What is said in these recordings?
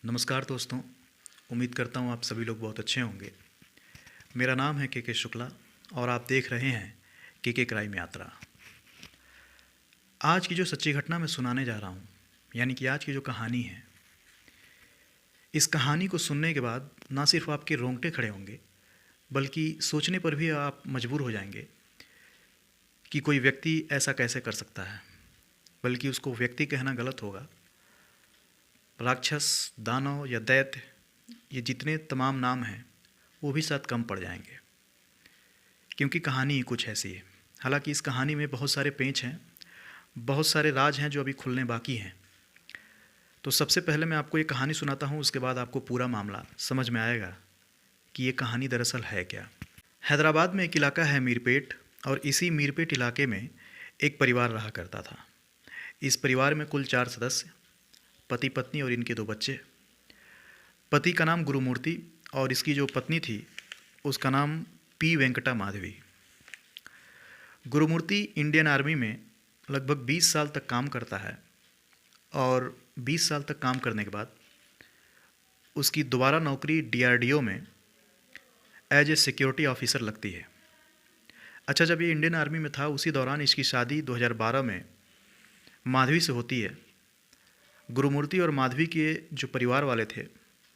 नमस्कार दोस्तों। उम्मीद करता हूँ आप सभी लोग बहुत अच्छे होंगे। मेरा नाम है के शुक्ला और आप देख रहे हैं के क्राइम यात्रा। आज की जो सच्ची घटना मैं सुनाने जा रहा हूँ, यानी कि आज की जो कहानी है, इस कहानी को सुनने के बाद ना सिर्फ आपके रोंगटे खड़े होंगे, बल्कि सोचने पर भी आप मजबूर हो जाएंगे कि कोई व्यक्ति ऐसा कैसे कर सकता है। बल्कि उसको व्यक्ति कहना गलत होगा। राक्षस, दानव या दैत्य, ये जितने तमाम नाम हैं वो भी शायद कम पड़ जाएंगे, क्योंकि कहानी ही कुछ ऐसी है। हालांकि इस कहानी में बहुत सारे पेंच हैं, बहुत सारे राज हैं जो अभी खुलने बाकी हैं। तो सबसे पहले मैं आपको ये कहानी सुनाता हूँ, उसके बाद आपको पूरा मामला समझ में आएगा कि ये कहानी दरअसल है क्या। हैदराबाद में एक इलाका है मीरपेट, और इसी मीरपेट इलाके में एक परिवार रहा करता था। इस परिवार में कुल 4 सदस्य, पति पत्नी और इनके 2 बच्चे। पति का नाम गुरुमूर्ति और इसकी जो पत्नी थी उसका नाम P Venkata Madhavi. Gurumurthy Indian army में लगभग 20 साल तक काम करता है, और 20 साल तक काम करने के बाद उसकी दोबारा नौकरी DRDO में एज ए सिक्योरिटी ऑफिसर लगती है। अच्छा, जब ये इंडियन आर्मी में था उसी दौरान इसकी शादी 2012 में माधवी से होती है। गुरुमूर्ति और माधवी के जो परिवार वाले थे,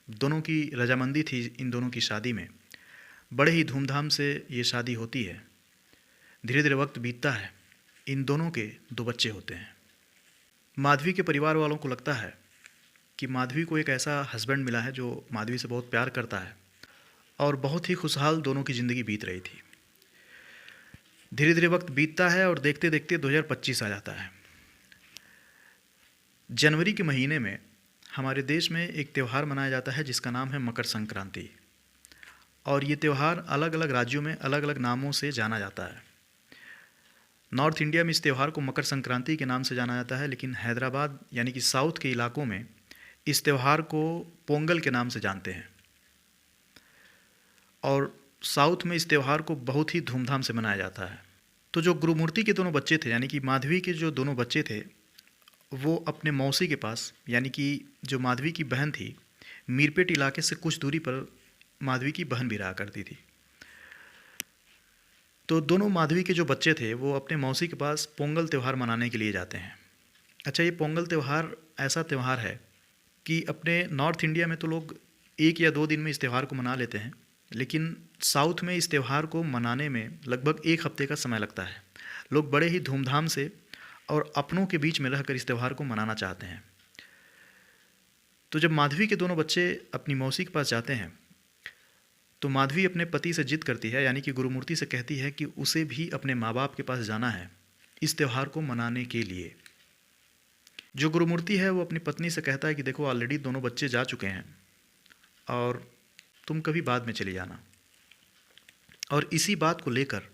दोनों की रजामंदी थी इन दोनों की शादी में। बड़े ही धूमधाम से ये शादी होती है। धीरे धीरे वक्त बीतता है, इन दोनों के 2 बच्चे होते हैं। माधवी के परिवार वालों को लगता है कि माधवी को एक ऐसा हस्बैंड मिला है जो माधवी से बहुत प्यार करता है, और बहुत ही खुशहाल दोनों की ज़िंदगी बीत रही थी। धीरे धीरे वक्त बीतता है और देखते देखते 2025 आ जाता है। जनवरी के महीने में हमारे देश में एक त्यौहार मनाया जाता है जिसका नाम है मकर संक्रांति, और ये त्यौहार अलग अलग राज्यों में अलग अलग नामों से जाना जाता है। नॉर्थ इंडिया में इस त्यौहार को मकर संक्रांति के नाम से जाना जाता है, लेकिन हैदराबाद यानी कि साउथ के इलाकों में इस त्यौहार को पोंगल के नाम से जानते हैं। और साउथ में इस त्यौहार को बहुत ही धूमधाम से मनाया जाता है। तो जो गुरुमूर्ति के दोनों बच्चे थे, यानी कि माधवी के जो दोनों बच्चे थे, वो अपने मौसी के पास, यानी कि जो माधवी की बहन थी, मीरपेट इलाके से कुछ दूरी पर माधवी की बहन भी रहा करती थी। तो दोनों माधवी के जो बच्चे थे वो अपने मौसी के पास पोंगल त्यौहार मनाने के लिए जाते हैं। अच्छा, ये पोंगल त्यौहार ऐसा त्यौहार है कि अपने नॉर्थ इंडिया में तो लोग 1 या 2 दिन में इस त्यौहार को मना लेते हैं, लेकिन साउथ में इस त्यौहार को मनाने में लगभग 1 हफ्ते का समय लगता है। लोग बड़े ही धूमधाम से और अपनों के बीच में रहकर इस त्यौहार को मनाना चाहते हैं। तो जब माधवी के दोनों बच्चे अपनी मौसी के पास जाते हैं, तो माधवी अपने पति से जिद करती है, यानी कि गुरुमूर्ति से कहती है कि उसे भी अपने माँ बाप के पास जाना है इस त्यौहार को मनाने के लिए। जो गुरुमूर्ति है वो अपनी पत्नी से कहता है कि देखो, ऑलरेडी दोनों बच्चे जा चुके हैं और तुम कभी बाद में चली जाना। और इसी बात को लेकर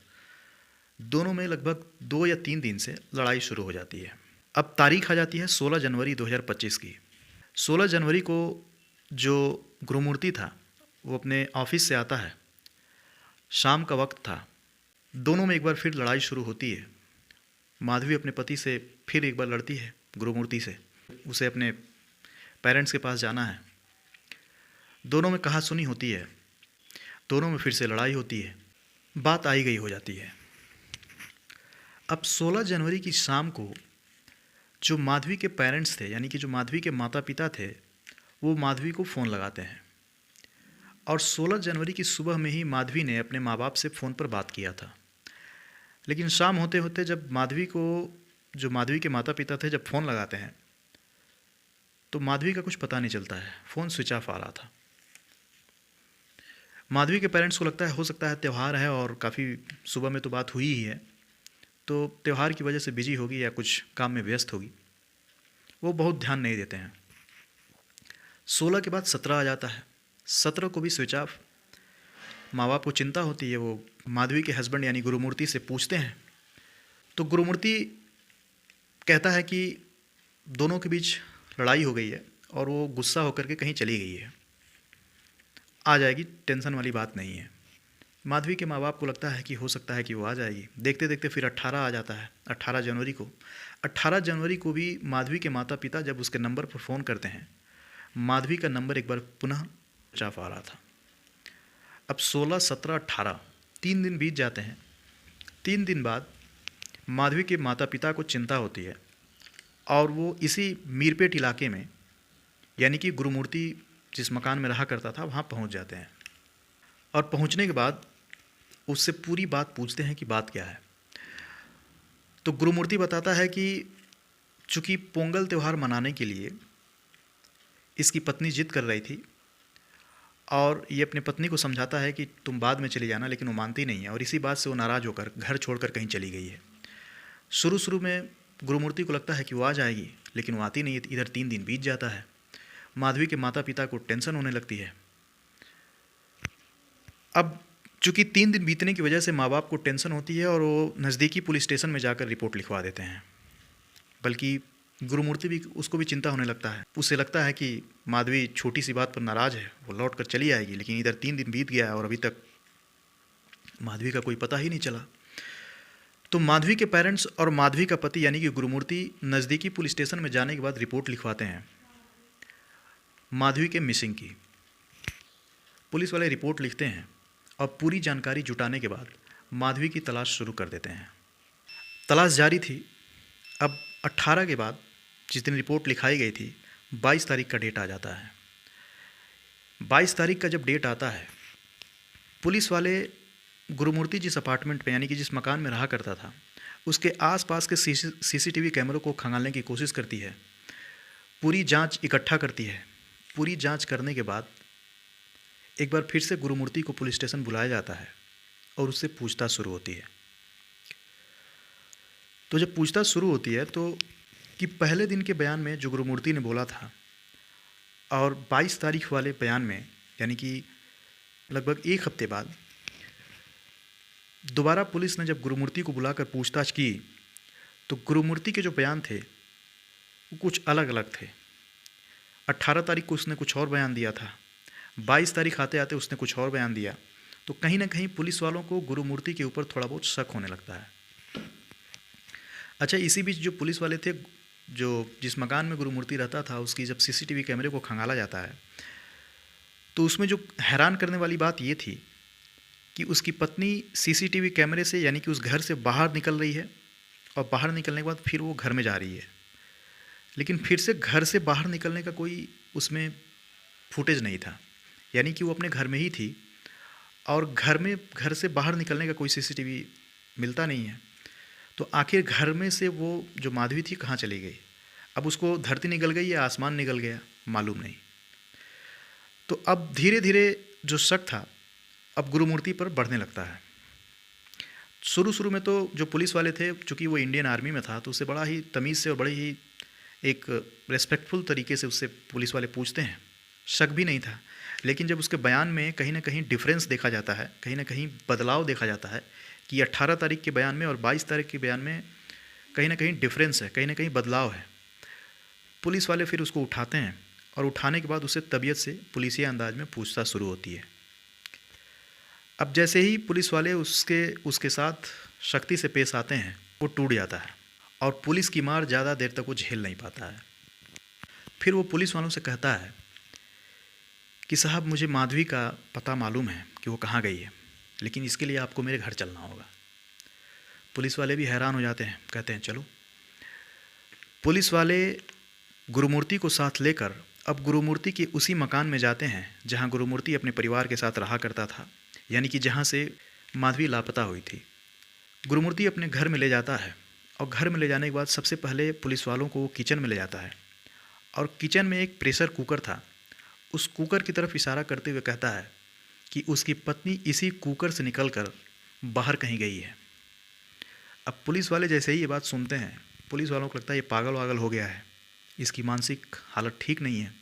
दोनों में लगभग 2 या 3 दिन से लड़ाई शुरू हो जाती है। अब तारीख आ जाती है 16 जनवरी 2025 की। 16 जनवरी को जो गुरुमूर्ति था वो अपने ऑफिस से आता है, शाम का वक्त था। दोनों में एक बार फिर लड़ाई शुरू होती है। माधवी अपने पति से फिर एक बार लड़ती है गुरुमूर्ति से, उसे अपने पेरेंट्स के पास जाना है। दोनों में कहासुनी होती है, दोनों में फिर से लड़ाई होती है, बात आई गई हो जाती है। अब 16 जनवरी की शाम को जो माधवी के पेरेंट्स थे, यानी कि जो माधवी के माता पिता थे, वो माधवी को फ़ोन लगाते हैं। और 16 जनवरी की सुबह में ही माधवी ने अपने माँ बाप से फ़ोन पर बात किया था। लेकिन शाम होते होते जब माधवी को, जो माधवी के माता पिता थे, जब फ़ोन लगाते हैं तो माधवी का कुछ पता नहीं चलता है, फ़ोन स्विच ऑफ आ रहा था। माधवी के पेरेंट्स को लगता है हो सकता है त्यौहार है और काफ़ी सुबह में तो बात हुई ही है, तो त्यौहार की वजह से बिजी होगी या कुछ काम में व्यस्त होगी। वो बहुत ध्यान नहीं देते हैं। 16 के बाद 17 आ जाता है, 17 को भी स्विच ऑफ। माँ बाप को चिंता होती है, वो माधवी के हस्बैंड यानी गुरुमूर्ति से पूछते हैं। तो गुरुमूर्ति कहता है कि दोनों के बीच लड़ाई हो गई है और वो गुस्सा होकर के कहीं चली गई है, आ जाएगी, टेंशन वाली बात नहीं है। माधवी के माँ बाप को लगता है कि हो सकता है कि वो आ जाएगी। देखते देखते फिर 18 आ जाता है, 18 जनवरी को। 18 जनवरी को भी माधवी के माता पिता जब उसके नंबर पर फ़ोन करते हैं, माधवी का नंबर एक बार पुनः चाफ आ रहा था। अब 16, 17, 18 3 दिन बीत जाते हैं। 3 दिन बाद माधवी के माता पिता को चिंता होती है और वो इसी मीरपेट इलाके में, यानी कि गुरुमूर्ति जिस मकान में रहा करता था, वहाँ पहुँच जाते हैं। और पहुँचने के बाद उससे पूरी बात पूछते हैं कि बात क्या है। तो गुरुमूर्ति बताता है कि चूँकि पोंगल त्यौहार मनाने के लिए इसकी पत्नी जिद कर रही थी और ये अपनी पत्नी को समझाता है कि तुम बाद में चली जाना, लेकिन वो मानती नहीं है और इसी बात से वो नाराज़ होकर घर छोड़कर कहीं चली गई है। शुरू में गुरुमूर्ति को लगता है कि वो आ जाएगी, लेकिन वो आती नहीं है। इधर 3 दिन बीत जाता है। माधवी के माता पिता को टेंशन होने लगती है। अब चूँकि 3 दिन बीतने की वजह से माँ बाप को टेंशन होती है और वो नज़दीकी पुलिस स्टेशन में जाकर रिपोर्ट लिखवा देते हैं। बल्कि गुरुमूर्ति भी, उसको भी चिंता होने लगता है। उससे लगता है कि माधवी छोटी सी बात पर नाराज़ है, वो लौट कर चली आएगी, लेकिन इधर 3 दिन बीत गया है और अभी तक माधवी का कोई पता ही नहीं चला। तो माधवी के पेरेंट्स और माधवी का पति यानी कि गुरुमूर्ति नज़दीकी पुलिस स्टेशन में जाने के बाद रिपोर्ट लिखवाते हैं माधवी के मिसिंग की। पुलिस वाले रिपोर्ट लिखते हैं और पूरी जानकारी जुटाने के बाद माधवी की तलाश शुरू कर देते हैं। तलाश जारी थी। अब 18 के बाद, जिस दिन रिपोर्ट लिखाई गई थी, 22 तारीख का डेट आ जाता है। 22 तारीख का जब डेट आता है, पुलिस वाले गुरुमूर्ति जिस अपार्टमेंट में, यानी कि जिस मकान में रहा करता था, उसके आसपास के सीसीटीवी कैमरों को खंगालने की कोशिश करती है। पूरी जांच इकट्ठा करती है। पूरी जांच करने के बाद एक बार फिर से गुरुमूर्ति को पुलिस स्टेशन बुलाया जाता है और उससे पूछताछ शुरू होती है। तो जब पूछताछ शुरू होती है तो कि पहले दिन के बयान में जो गुरुमूर्ति ने बोला था और 22 तारीख वाले बयान में, यानी कि लगभग 1 हफ्ते बाद दोबारा पुलिस ने जब गुरुमूर्ति को बुलाकर पूछताछ की तो गुरुमूर्ति के जो बयान थे वो कुछ अलग अलग थे। 18 तारीख को उसने कुछ और बयान दिया था, 22 तारीख आते आते उसने कुछ और बयान दिया। तो कहीं ना कहीं पुलिस वालों को गुरुमूर्ति के ऊपर थोड़ा बहुत शक होने लगता है। अच्छा, इसी बीच जो पुलिस वाले थे, जो जिस मकान में गुरुमूर्ति रहता था, उसकी जब सीसीटीवी कैमरे को खंगाला जाता है तो उसमें जो हैरान करने वाली बात ये थी कि उसकी पत्नी सीसीटीवी कैमरे से, यानी कि उस घर से बाहर निकल रही है और बाहर निकलने के बाद फिर वो घर में जा रही है, लेकिन फिर से घर से बाहर निकलने का कोई उसमें फुटेज नहीं था। यानी कि वो अपने घर में ही थी और घर से बाहर निकलने का कोई सीसीटीवी मिलता नहीं है। तो आखिर घर में से वो जो माधवी थी कहाँ चली गई? अब उसको धरती निकल गई या आसमान निकल गया, मालूम नहीं। तो अब धीरे धीरे जो शक था अब गुरुमूर्ति पर बढ़ने लगता है। शुरू में तो जो पुलिस वाले थे, चूँकि वो इंडियन आर्मी में था, तो उससे बड़ा ही तमीज़ से और बड़े ही एक रेस्पेक्टफुल तरीके से उससे पुलिस वाले पूछते हैं, शक भी नहीं था। लेकिन जब उसके बयान में कहीं ना कहीं डिफरेंस देखा जाता है, कहीं ना कहीं बदलाव देखा जाता है कि 18 तारीख के बयान में और 22 तारीख के बयान में कहीं ना कहीं डिफरेंस है, कहीं ना कहीं बदलाव है, पुलिस वाले फिर उसको उठाते हैं और उठाने के बाद उससे तबीयत से पुलिसिया अंदाज में पूछताछ शुरू होती है। अब जैसे ही पुलिस वाले उसके साथ सख्ती से पेश आते हैं, वो टूट जाता है और पुलिस की मार ज़्यादा देर तक वो झेल नहीं पाता है। फिर वो पुलिस वालों से कहता है कि साहब, मुझे माधवी का पता मालूम है कि वो कहाँ गई है, लेकिन इसके लिए आपको मेरे घर चलना होगा। पुलिस वाले भी हैरान हो जाते हैं, कहते हैं चलो। पुलिस वाले गुरुमूर्ति को साथ लेकर अब गुरुमूर्ति के उसी मकान में जाते हैं जहाँ गुरुमूर्ति अपने परिवार के साथ रहा करता था, यानी कि जहाँ से माधवी लापता हुई थी। गुरुमूर्ति अपने घर में ले जाता है और घर में ले जाने के बाद सबसे पहले पुलिस वालों को वो किचन में ले जाता है और किचन में एक प्रेशर कुकर था। उस कुकर की तरफ इशारा करते हुए कहता है कि उसकी पत्नी इसी कुकर से निकलकर बाहर कहीं गई है। अब पुलिस वाले जैसे ही ये बात सुनते हैं, पुलिस वालों को लगता है ये पागल वागल हो गया है, इसकी मानसिक हालत ठीक नहीं है।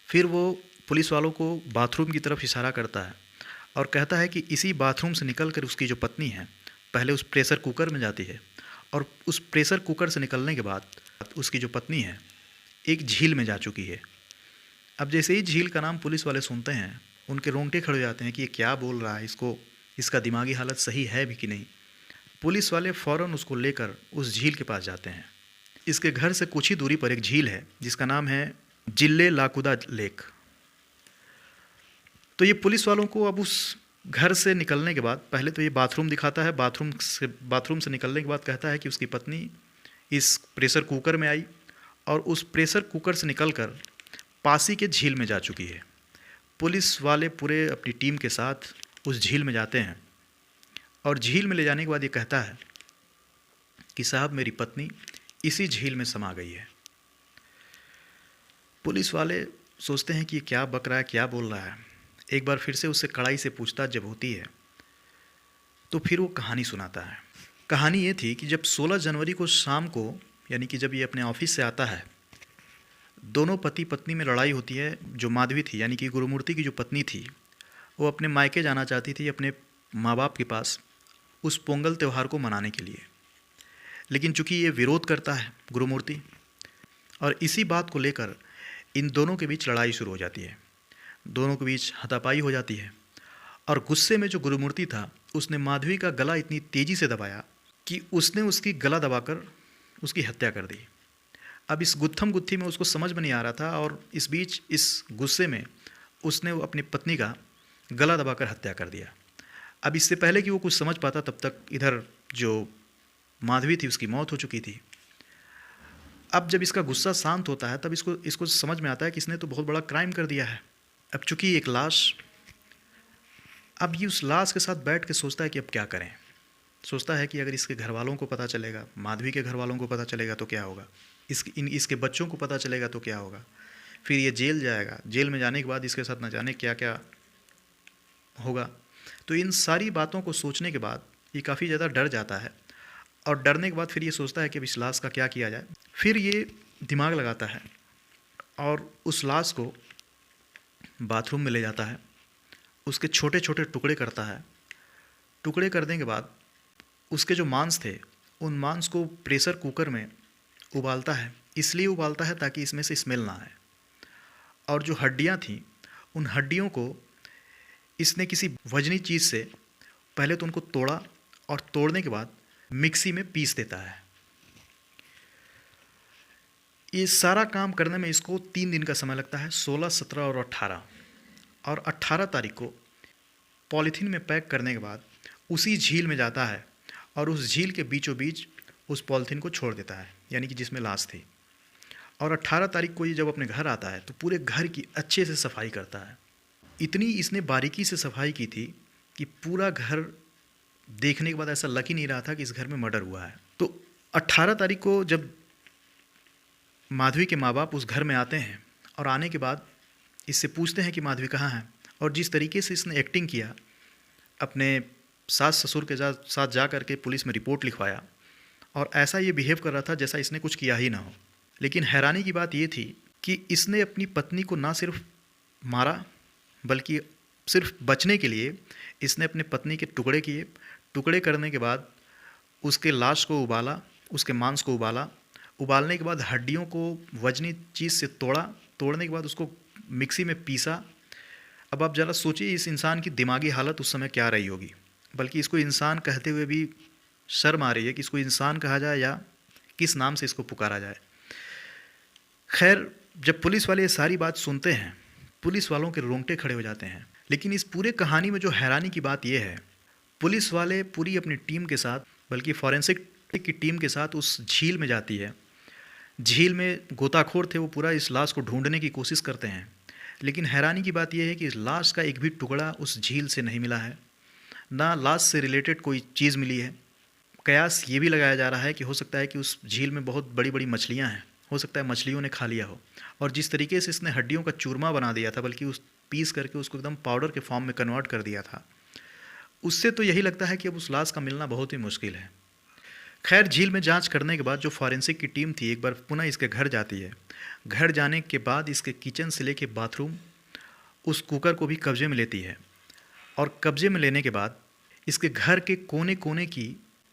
फिर वो पुलिस वालों को बाथरूम की तरफ इशारा करता है और कहता है कि इसी बाथरूम से निकलकर उसकी जो पत्नी है पहले उस प्रेशर कुकर में जाती है और उस प्रेशर कुकर से निकलने के बाद उसकी जो पत्नी है एक झील में जा चुकी है। अब जैसे ही झील का नाम पुलिस वाले सुनते हैं, उनके रोंगटे खड़े हो जाते हैं कि ये क्या बोल रहा है, इसका दिमागी हालत सही है भी कि नहीं। पुलिस वाले फ़ौरन उसको लेकर उस झील के पास जाते हैं। इसके घर से कुछ ही दूरी पर एक झील है जिसका नाम है जिले लाकुदा लेक। तो ये पुलिस वालों को अब उस घर से निकलने के बाद पहले तो ये बाथरूम दिखाता है, बाथरूम से निकलने के बाद कहता है कि उसकी पत्नी इस प्रेशर कुकर में आई और उस प्रेशर कुकर से निकलकर पासी के झील में जा चुकी है। पुलिस वाले पूरे अपनी टीम के साथ उस झील में जाते हैं और झील में ले जाने के बाद ये कहता है कि साहब मेरी पत्नी इसी झील में समा गई है। पुलिस वाले सोचते हैं कि ये क्या बक रहा है, क्या बोल रहा है। एक बार फिर से उससे कड़ाई से पूछताछ जब होती है तो फिर वो कहानी सुनाता है। कहानी ये थी कि जब 16 जनवरी को शाम को, यानी कि जब ये अपने ऑफिस से आता है, दोनों पति पत्नी में लड़ाई होती है। जो माधवी थी यानी कि गुरुमूर्ति की जो पत्नी थी, वो अपने मायके जाना चाहती थी अपने माँ बाप के पास उस पोंगल त्यौहार को मनाने के लिए, लेकिन चूंकि ये विरोध करता है गुरुमूर्ति, और इसी बात को लेकर इन दोनों के बीच लड़ाई शुरू हो जाती है, दोनों के बीच हाथापाई हो जाती है। और गुस्से में जो गुरुमूर्ति था उसने माधवी का गला इतनी तेज़ी से दबाया कि उसने उसकी गला दबाकर उसकी हत्या कर दी। अब इस गुत्थम गुत्थी में उसको समझ में नहीं आ रहा था और इस बीच इस गुस्से में उसने अपनी पत्नी का गला दबाकर हत्या कर दिया। अब इससे पहले कि वो कुछ समझ पाता तब तक इधर जो माधवी थी उसकी मौत हो चुकी थी। अब जब इसका गुस्सा शांत होता है तब इसको समझ में आता है कि इसने तो बहुत बड़ा क्राइम कर दिया है। अब चूंकि एक लाश, अब ये उस लाश के साथ बैठ के सोचता है कि अब क्या करें। सोचता है कि अगर इसके घर वालों को पता चलेगा, माधवी के घर वालों को पता चलेगा तो क्या होगा, इसके बच्चों को पता चलेगा तो क्या होगा। फिर ये जेल जाएगा, जेल में जाने के बाद इसके साथ न जाने क्या क्या होगा। तो इन सारी बातों को सोचने के बाद ये काफ़ी ज़्यादा डर जाता है और डरने के बाद फिर ये सोचता है कि अब इस लाश का क्या किया जाए। फिर ये दिमाग लगाता है और उस लाश को बाथरूम में ले जाता है, उसके छोटे छोटे टुकड़े करता है। टुकड़े करने के बाद उसके जो मांस थे उन मांस को प्रेशर कुकर में उबालता है। इसलिए उबालता है ताकि इसमें से स्मेल ना आए। और जो हड्डियां थीं उन हड्डियों को इसने किसी वजनी चीज़ से पहले तो उनको तोड़ा और तोड़ने के बाद मिक्सी में पीस देता है। ये सारा काम करने में इसको 3 दिन का समय लगता है, 16, 17 और 18। और 18 तारीख को पॉलीथीन में पैक करने के बाद उसी झील में जाता है और उस झील के बीचों बीच उस पॉलीथीन को छोड़ देता है, यानी कि जिसमें लाश थी। और 18 तारीख को ये जब अपने घर आता है तो पूरे घर की अच्छे से सफाई करता है। इतनी इसने बारीकी से सफाई की थी कि पूरा घर देखने के बाद ऐसा लग ही नहीं रहा था कि इस घर में मर्डर हुआ है। तो 18 तारीख को जब माधवी के माँ बाप उस घर में आते हैं और आने के बाद इससे पूछते हैं कि माधवी कहाँ है, और जिस तरीके से इसने एक्टिंग किया, अपने सास ससुर के साथ जा कर के पुलिस में रिपोर्ट लिखवाया और ऐसा ये बिहेव कर रहा था जैसा इसने कुछ किया ही ना हो। लेकिन हैरानी की बात ये थी कि इसने अपनी पत्नी को ना सिर्फ मारा बल्कि सिर्फ बचने के लिए इसने अपने पत्नी के टुकड़े किए। टुकड़े करने के बाद उसके लाश को उबाला, उसके मांस को उबाला, उबालने के बाद हड्डियों को वजनी चीज़ से तोड़ा, तोड़ने के बाद उसको मिक्सी में पीसा। अब आप ज़रा सोचिए इस इंसान की दिमागी हालत उस समय क्या रही होगी। बल्कि इसको इंसान कहते हुए भी शर्म आ रही है कि इसको इंसान कहा जाए या किस नाम से इसको पुकारा जाए। खैर, जब पुलिस वाले ये सारी बात सुनते हैं, पुलिस वालों के रोंगटे खड़े हो जाते हैं। लेकिन इस पूरे कहानी में जो हैरानी की बात यह है, पुलिस वाले पूरी अपनी टीम के साथ, बल्कि फॉरेंसिक की टीम के साथ उस झील में जाती है। झील में गोताखोर थे, वो पूरा इस लाश को ढूंढने की कोशिश करते हैं। लेकिन हैरानी की बात यह है कि इस लाश का एक भी टुकड़ा उस झील से नहीं मिला है, ना लाश से रिलेटेड कोई चीज़ मिली है। कयास ये भी लगाया जा रहा है कि हो सकता है कि उस झील में बहुत बड़ी बड़ी मछलियाँ हैं, हो सकता है मछलियों ने खा लिया हो। और जिस तरीके से इसने हड्डियों का चूरमा बना दिया था, बल्कि उस पीस करके उसको एकदम पाउडर के फॉर्म में कन्वर्ट कर दिया था, उससे तो यही लगता है कि अब उस लाश का मिलना बहुत ही मुश्किल है। खैर, झील में जांच करने के बाद जो फॉरेंसिक की टीम थी एक बार पुनः इसके घर जाती है। घर जाने के बाद इसके किचन से लेके बाथरूम, उस कुकर को भी कब्जे में लेती है। और कब्जे में लेने के बाद इसके घर के कोने कोने की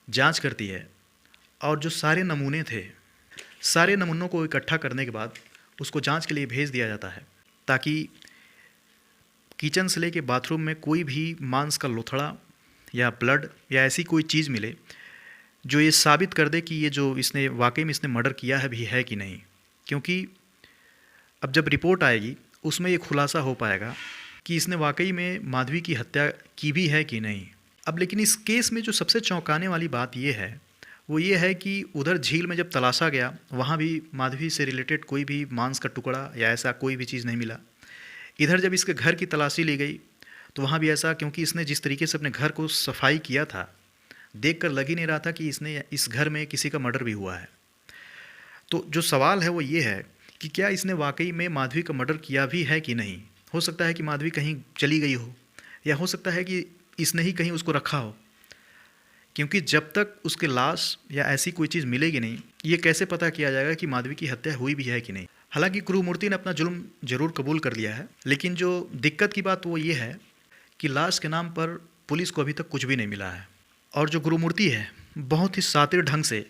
जांच करती है। और जो सारे नमूने थे, सारे नमूनों को इकट्ठा करने के बाद उसको जांच के लिए भेज दिया जाता है, ताकि किचन से लेके बाथरूम में कोई भी मांस का लोथड़ा या ब्लड या ऐसी कोई चीज़ मिले जो ये साबित कर दे कि ये जो इसने वाकई में इसने मर्डर किया है भी है कि नहीं। क्योंकि अब जब रिपोर्ट आएगी उसमें ये खुलासा हो पाएगा कि इसने वाकई में माधवी की हत्या की भी है कि नहीं। अब लेकिन इस केस में जो सबसे चौंकाने वाली बात ये है, वो ये है कि उधर झील में जब तलाशा गया वहाँ भी माधवी से रिलेटेड कोई भी मांस का टुकड़ा या ऐसा कोई भी चीज़ नहीं मिला। इधर जब इसके घर की तलाशी ली गई तो वहाँ भी ऐसा, क्योंकि इसने जिस तरीके से अपने घर को सफाई किया था, देखकर लग ही नहीं रहा था कि इसने इस घर में किसी का मर्डर भी हुआ है। तो जो सवाल है वो ये है कि क्या इसने वाकई में माधवी का मर्डर किया भी है कि नहीं। हो सकता है कि माधवी कहीं चली गई हो, या हो सकता है कि इसने ही कहीं उसको रखा हो, क्योंकि जब तक उसके लाश या ऐसी कोई चीज़ मिलेगी नहीं, ये कैसे पता किया जाएगा कि माधवी की हत्या हुई भी है कि नहीं। हालांकि गुरुमूर्ति ने अपना जुल्म जरूर कबूल कर लिया है, लेकिन जो दिक्कत की बात वो ये है कि लाश के नाम पर पुलिस को अभी तक कुछ भी नहीं मिला है। और जो गुरुमूर्ति है बहुत ही शातिर ढंग से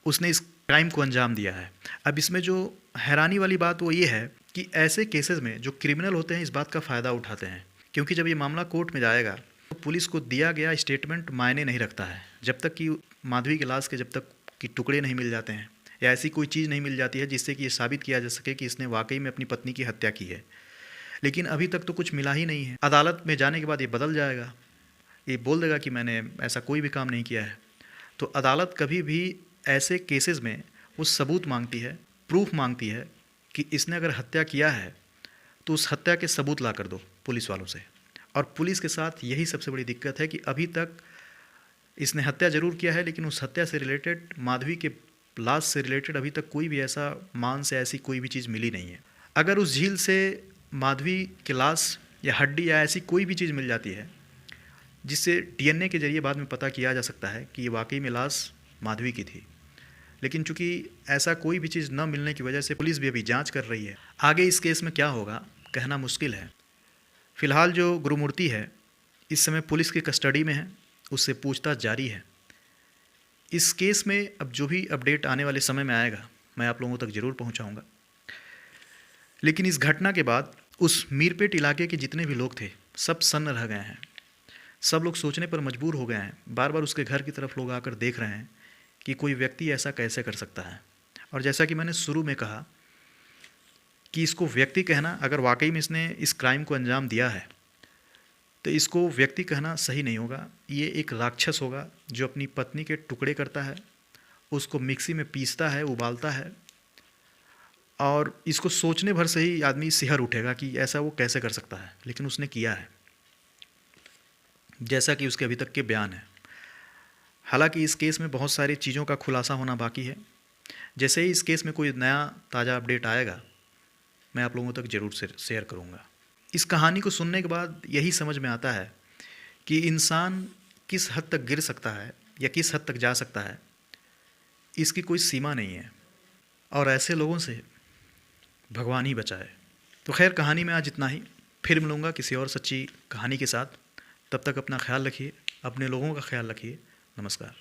उसने इस क्राइम को अंजाम दिया है। अब इसमें जो हैरानी वाली बात वो ये है कि ऐसे केसेस में जो क्रिमिनल होते हैं इस बात का फ़ायदा उठाते हैं, क्योंकि जब ये मामला कोर्ट में जाएगा तो पुलिस को दिया गया स्टेटमेंट मायने नहीं रखता है जब तक कि माधवी के लाश के जब तक कि टुकड़े नहीं मिल जाते हैं या ऐसी कोई चीज़ नहीं मिल जाती है जिससे कि ये साबित किया जा सके कि इसने वाकई में अपनी पत्नी की हत्या की है। लेकिन अभी तक तो कुछ मिला ही नहीं है। अदालत में जाने के बाद ये बदल जाएगा, ये बोल देगा कि मैंने ऐसा कोई भी काम नहीं किया है। तो अदालत कभी भी ऐसे केसेस में वो सबूत मांगती है, प्रूफ मांगती है कि इसने अगर हत्या किया है तो उस हत्या के सबूत ला कर दो पुलिस वालों से। और पुलिस के साथ यही सबसे बड़ी दिक्कत है कि अभी तक इसने हत्या ज़रूर किया है, लेकिन उस हत्या से रिलेटेड, माधवी के लाश से रिलेटेड अभी तक कोई भी ऐसा मांस या ऐसी कोई भी चीज़ मिली नहीं है। अगर उस झील से माधवी के लाश या हड्डी या ऐसी कोई भी चीज़ मिल जाती है जिससे डीएनए के जरिए बाद में पता किया जा सकता है कि ये वाकई में लाश माधवी की थी, लेकिन चूंकि ऐसा कोई भी चीज़ न मिलने की वजह से पुलिस भी अभी जांच कर रही है। आगे इस केस में क्या होगा कहना मुश्किल है। फिलहाल जो गुरुमूर्ति है इस समय पुलिस की कस्टडी में है, उससे पूछताछ जारी है। इस केस में अब जो भी अपडेट आने वाले समय में आएगा मैं आप लोगों तक ज़रूर पहुंचाऊंगा। लेकिन इस घटना के बाद उस मीरपेट इलाके के जितने भी लोग थे सब सन्न रह गए हैं। सब लोग सोचने पर मजबूर हो गए हैं। बार बार उसके घर की तरफ लोग आकर देख रहे हैं कि कोई व्यक्ति ऐसा कैसे कर सकता है। और जैसा कि मैंने शुरू में कहा कि इसको व्यक्ति कहना, अगर वाकई में इसने इस क्राइम को अंजाम दिया है तो इसको व्यक्ति कहना सही नहीं होगा। ये एक राक्षस होगा जो अपनी पत्नी के टुकड़े करता है, उसको मिक्सी में पीसता है, उबालता है, और इसको सोचने भर से ही आदमी सिहर उठेगा कि ऐसा वो कैसे कर सकता है, लेकिन उसने किया है, जैसा कि उसके अभी तक के बयान है। हालांकि इस केस में बहुत सारी चीज़ों का खुलासा होना बाकी है। जैसे ही इस केस में कोई नया ताज़ा अपडेट आएगा मैं आप लोगों तक ज़रूर शेयर करूँगा। इस कहानी को सुनने के बाद यही समझ में आता है कि इंसान किस हद तक गिर सकता है या किस हद तक जा सकता है, इसकी कोई सीमा नहीं है, और ऐसे लोगों से भगवान ही बचाए। तो खैर, कहानी में आज इतना ही। फिर मिलूँगा किसी और सच्ची कहानी के साथ। तब तक अपना ख्याल रखिए, अपने लोगों का ख्याल रखिए। नमस्कार।